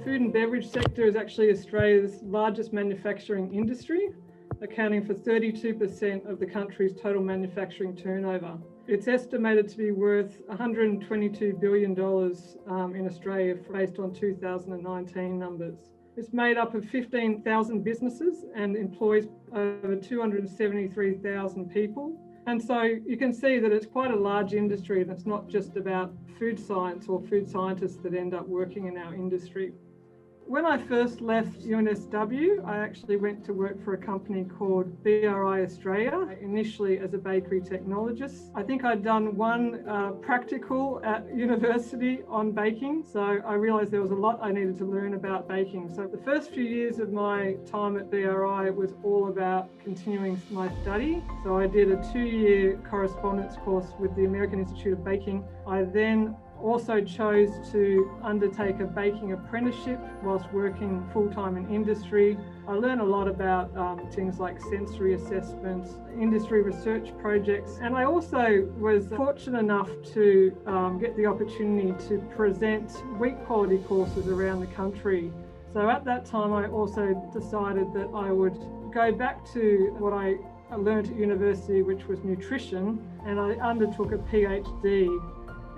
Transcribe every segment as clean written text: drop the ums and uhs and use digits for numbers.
food and beverage sector is actually Australia's largest manufacturing industry, accounting for 32% of the country's total manufacturing turnover. It's estimated to be worth $122 billion in Australia based on 2019 numbers. It's made up of 15,000 businesses and employs over 273,000 people. And so you can see that it's quite a large industry, and it's not just about food science or food scientists that end up working in our industry. When I first left UNSW, I actually went to work for a company called MAURI Australia, initially as a bakery technologist. I think I'd done one practical at university on baking, so I realised there was a lot I needed to learn about baking. So the first few years of my time at MAURI was all about continuing my study. So I did a 2-year correspondence course with the American Institute of Baking. I then also chose to undertake a baking apprenticeship whilst working full-time in industry. I learned a lot about things like sensory assessment, industry research projects, and I also was fortunate enough to get the opportunity to present wheat quality courses around the country. So at that time, I also decided that I would go back to what I learned at university, which was nutrition, and I undertook a PhD.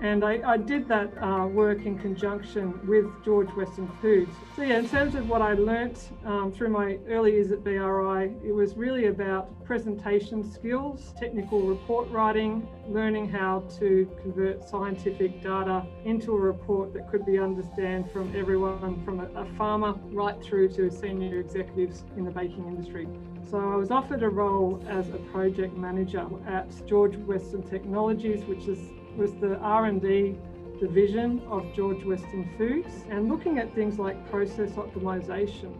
And I did that work in conjunction with George Weston Foods. So yeah, in terms of what I learnt through my early years at BRI, it was really about presentation skills, technical report writing, learning how to convert scientific data into a report that could be understood from everyone from a farmer right through to senior executives in the baking industry. So I was offered a role as a project manager at George Weston Technologies, which was the R&D division of George Weston Foods, and looking at things like process optimization.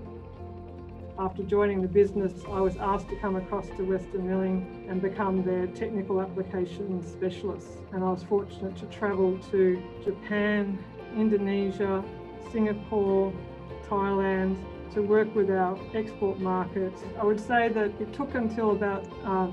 After joining the business, I was asked to come across to Weston Milling and become their technical application specialist. And I was fortunate to travel to Japan, Indonesia, Singapore, Thailand, to work with our export markets. I would say that it took until about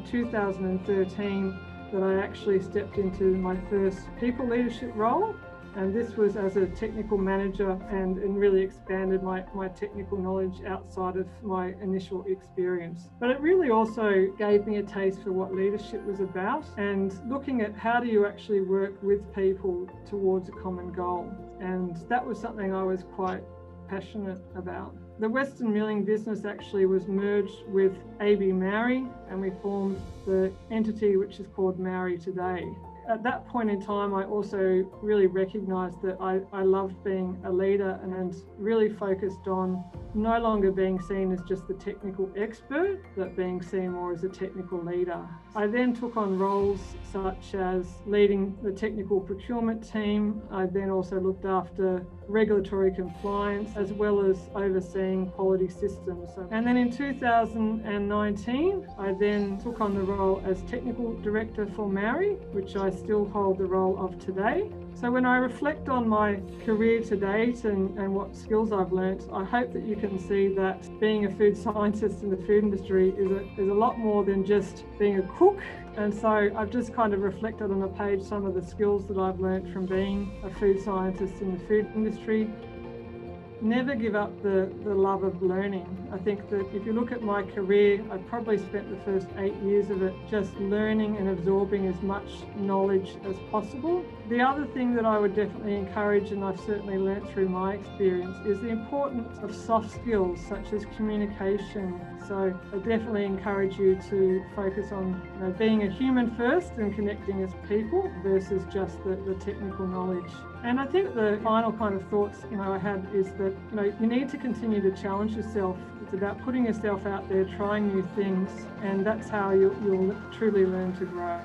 2013 that I actually stepped into my first people leadership role, and this was as a technical manager, and really expanded my technical knowledge outside of my initial experience. But it really also gave me a taste for what leadership was about, and looking at how do you actually work with people towards a common goal. And that was something I was quite passionate about. The Weston Milling business actually was merged with AB Mauri, and we formed the entity which is called Mauri today. At that point in time, I also really recognised that I loved being a leader and really focused on no longer being seen as just the technical expert, but being seen more as a technical leader. I then took on roles such as leading the technical procurement team. I then also looked after regulatory compliance as well as overseeing quality systems. And then in 2019, I then took on the role as technical director for MAURI, which I still hold the role of today. So when I reflect on my career to date and what skills I've learnt, I hope that you can see that being a food scientist in the food industry is a lot more than just being a cook. And so I've just kind of reflected on a page some of the skills that I've learnt from being a food scientist in the food industry. Never give up the love of learning. I think that if you look at my career, I probably spent the first 8 years of it just learning and absorbing as much knowledge as possible. The other thing that I would definitely encourage, and I've certainly learnt through my experience, is the importance of soft skills such as communication. So I definitely encourage you to focus on being a human first and connecting as people versus just the technical knowledge. And I think the final kind of thoughts I had is that you need to continue to challenge yourself. It's about putting yourself out there, trying new things, and that's how you'll truly learn to grow.